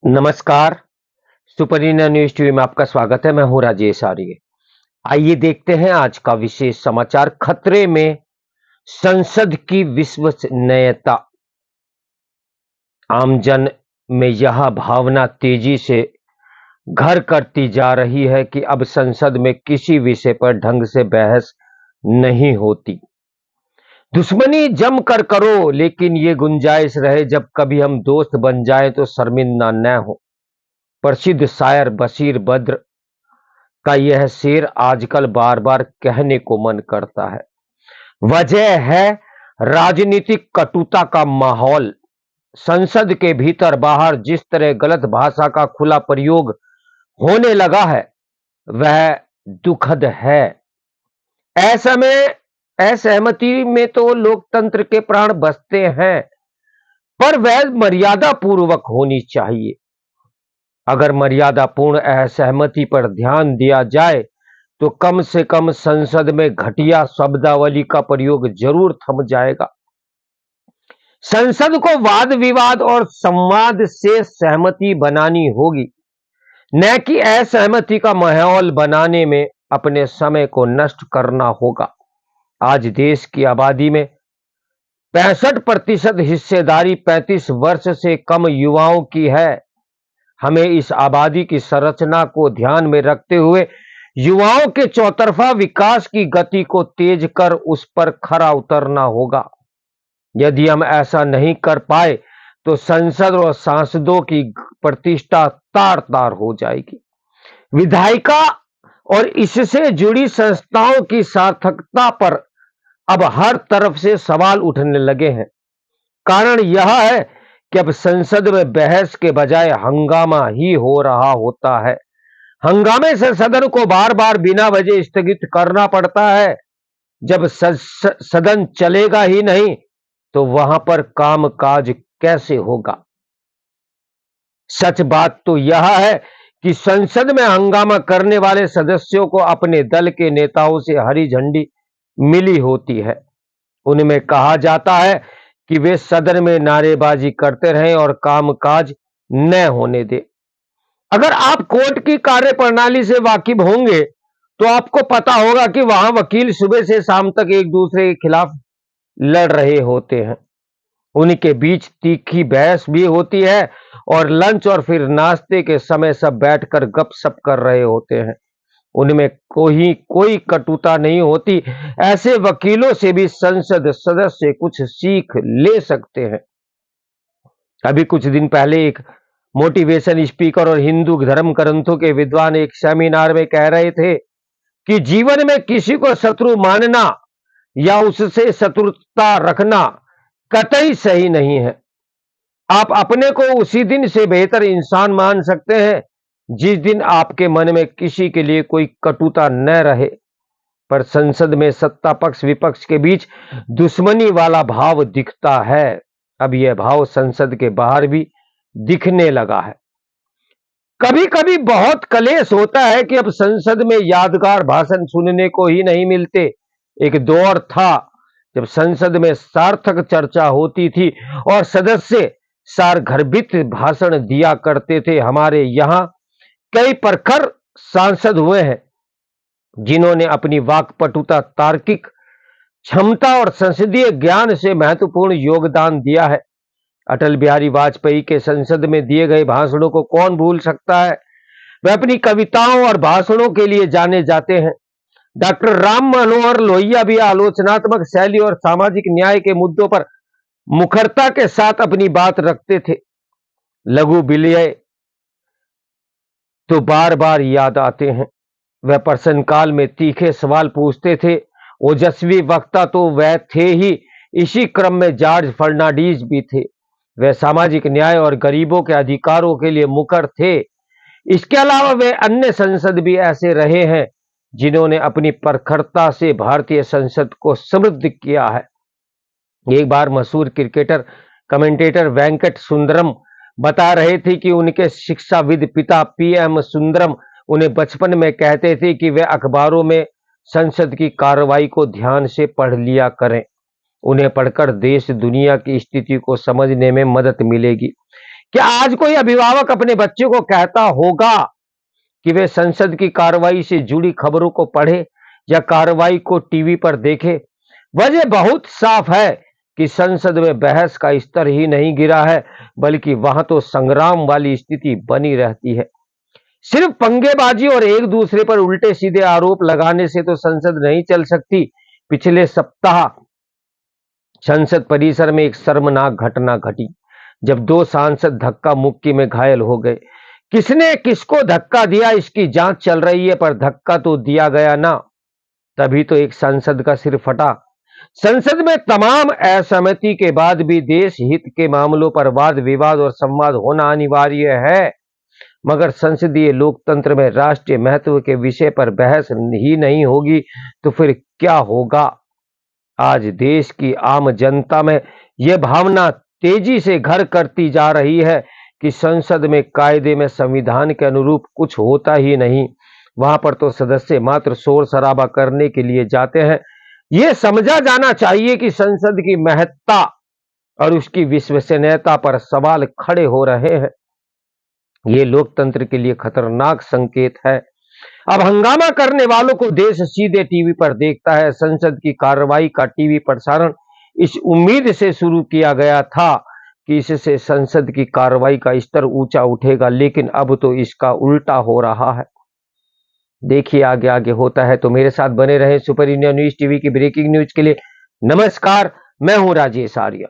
नमस्कार। Super India news TV में आपका स्वागत है। मैं हूं राजेश आर्य। आइए देखते हैं आज का विशेष समाचार। खतरे में संसद की विश्वसनीयता। आमजन में यह भावना तेजी से घर करती जा रही है कि अब संसद में किसी विषय पर ढंग से बहस नहीं होती। दुश्मनी जम कर करो, लेकिन ये गुंजाइश रहे जब कभी हम दोस्त बन जाएं तो शर्मिंदा न हो। प्रसिद्ध शायर बशीर बद्र का यह शेर आजकल बार बार कहने को मन करता है। वजह है राजनीतिक कटुता का माहौल। संसद के भीतर बाहर जिस तरह गलत भाषा का खुला प्रयोग होने लगा है, वह दुखद है। ऐसे में असहमति में तो लोकतंत्र के प्राण बचते हैं, पर वह मर्यादा पूर्वक होनी चाहिए। अगर मर्यादापूर्ण असहमति पर ध्यान दिया जाए तो कम से कम संसद में घटिया शब्दावली का प्रयोग जरूर थम जाएगा। संसद को वाद विवाद और संवाद से सहमति बनानी होगी, न कि असहमति का माहौल बनाने में अपने समय को नष्ट करना होगा। आज देश की आबादी में 65% हिस्सेदारी 35 वर्ष से कम युवाओं की है। हमें इस आबादी की संरचना को ध्यान में रखते हुए युवाओं के चौतरफा विकास की गति को तेज कर उस पर खरा उतरना होगा। यदि हम ऐसा नहीं कर पाए तो संसद और सांसदों की प्रतिष्ठा तार तार हो जाएगी। विधायिका और इससे जुड़ी संस्थाओं की सार्थकता पर अब हर तरफ से सवाल उठने लगे हैं। कारण यह है कि अब संसद में बहस के बजाय हंगामा ही हो रहा होता है। हंगामे से सदन को बार बार बिना वजह स्थगित करना पड़ता है। जब सदन चलेगा ही नहीं तो वहां पर कामकाज कैसे होगा। सच बात तो यह है कि संसद में हंगामा करने वाले सदस्यों को अपने दल के नेताओं से हरी झंडी मिली होती है। उनमें कहा जाता है कि वे सदन में नारेबाजी करते रहें और कामकाज न होने दें। अगर आप कोर्ट की कार्यप्रणाली से वाकिफ होंगे तो आपको पता होगा कि वहां वकील सुबह से शाम तक एक दूसरे के खिलाफ लड़ रहे होते हैं। उनके बीच तीखी बहस भी होती है और लंच और फिर नाश्ते के समय सब बैठकर गपशप कर रहे होते हैं। उनमें कोई कटुता नहीं होती। ऐसे वकीलों से भी संसद सदस्य कुछ सीख ले सकते हैं। अभी कुछ दिन पहले एक मोटिवेशन स्पीकर और हिंदू धर्म ग्रंथों के विद्वान एक सेमिनार में कह रहे थे कि जीवन में किसी को शत्रु मानना या उससे शत्रुता रखना कतई सही नहीं है। आप अपने को उसी दिन से बेहतर इंसान मान सकते हैं जिस दिन आपके मन में किसी के लिए कोई कटुता न रहे। पर संसद में सत्ता पक्ष विपक्ष के बीच दुश्मनी वाला भाव दिखता है। अब यह भाव संसद के बाहर भी दिखने लगा है। कभी कभी बहुत कलेश होता है कि अब संसद में यादगार भाषण सुनने को ही नहीं मिलते। एक दौर था जब संसद में सार्थक चर्चा होती थी और सदस्य सारगर्भित भाषण दिया करते थे। हमारे यहां कई प्रखर सांसद हुए हैं जिन्होंने अपनी वाक्पटुता, तार्किक क्षमता और संसदीय ज्ञान से महत्वपूर्ण योगदान दिया है। अटल बिहारी वाजपेयी के संसद में दिए गए भाषणों को कौन भूल सकता है। वे अपनी कविताओं और भाषणों के लिए जाने जाते हैं। डॉक्टर राम मनोहर लोहिया भी आलोचनात्मक शैली और सामाजिक न्याय के मुद्दों पर मुखरता के साथ अपनी बात रखते थे। लघु विलय तो बार बार याद आते हैं। वह प्रश्नकाल में तीखे सवाल पूछते थे। ओजस्वी वक्ता तो वह थे ही, इसी क्रम में जॉर्ज फर्नांडीज भी थे। वह सामाजिक न्याय और गरीबों के अधिकारों के लिए मुखर थे। इसके अलावा वे अन्य सांसद भी ऐसे रहे हैं जिन्होंने अपनी प्रखरता से भारतीय संसद को समृद्ध किया है। एक बार मशहूर क्रिकेटर कमेंटेटर वेंकट सुंदरम बता रहे थे कि उनके शिक्षाविद पिता पीएम सुंदरम उन्हें बचपन में कहते थे कि वे अखबारों में संसद की कार्रवाई को ध्यान से पढ़ लिया करें। उन्हें पढ़कर देश दुनिया की स्थिति को समझने में मदद मिलेगी। क्या आज कोई अभिभावक अपने बच्चे को कहता होगा कि वे संसद की कार्रवाई से जुड़ी खबरों को पढ़े या कार्रवाई को टीवी पर देखे? वजह बहुत साफ है कि संसद में बहस का स्तर ही नहीं गिरा है, बल्कि वहां तो संग्राम वाली स्थिति बनी रहती है। सिर्फ पंगेबाजी और एक दूसरे पर उल्टे सीधे आरोप लगाने से तो संसद नहीं चल सकती। पिछले सप्ताह संसद परिसर में एक शर्मनाक घटना घटी, जब दो सांसद धक्का मुक्की में घायल हो गए। किसने किसको धक्का दिया इसकी जांच चल रही है, पर धक्का तो दिया गया ना। तभी तो एक सांसद का सिर फटा। संसद में तमाम असहमति के बाद भी देश हित के मामलों पर वाद विवाद और संवाद होना अनिवार्य है, मगर संसदीय लोकतंत्र में राष्ट्रीय महत्व के विषय पर बहस ही नहीं होगी तो फिर क्या होगा? आज देश की आम जनता में यह भावना तेजी से घर करती जा रही है कि संसद में कायदे में संविधान के अनुरूप कुछ होता ही नहीं। वहां पर तो सदस्य मात्र शोर शराबा करने के लिए जाते हैं। यह समझा जाना चाहिए कि संसद की महत्ता और उसकी विश्वसनीयता पर सवाल खड़े हो रहे हैं। ये लोकतंत्र के लिए खतरनाक संकेत है। अब हंगामा करने वालों को देश सीधे टीवी पर देखता है। संसद की कार्रवाई का टीवी प्रसारण इस उम्मीद से शुरू किया गया था कि इससे संसद की कार्रवाई का स्तर ऊंचा उठेगा, लेकिन अब तो इसका उल्टा हो रहा है। देखिए आगे आगे होता है, तो मेरे साथ बने रहें सुपर इंडिया न्यूज टीवी की ब्रेकिंग न्यूज के लिए। नमस्कार, मैं हूं राजेश आर्य।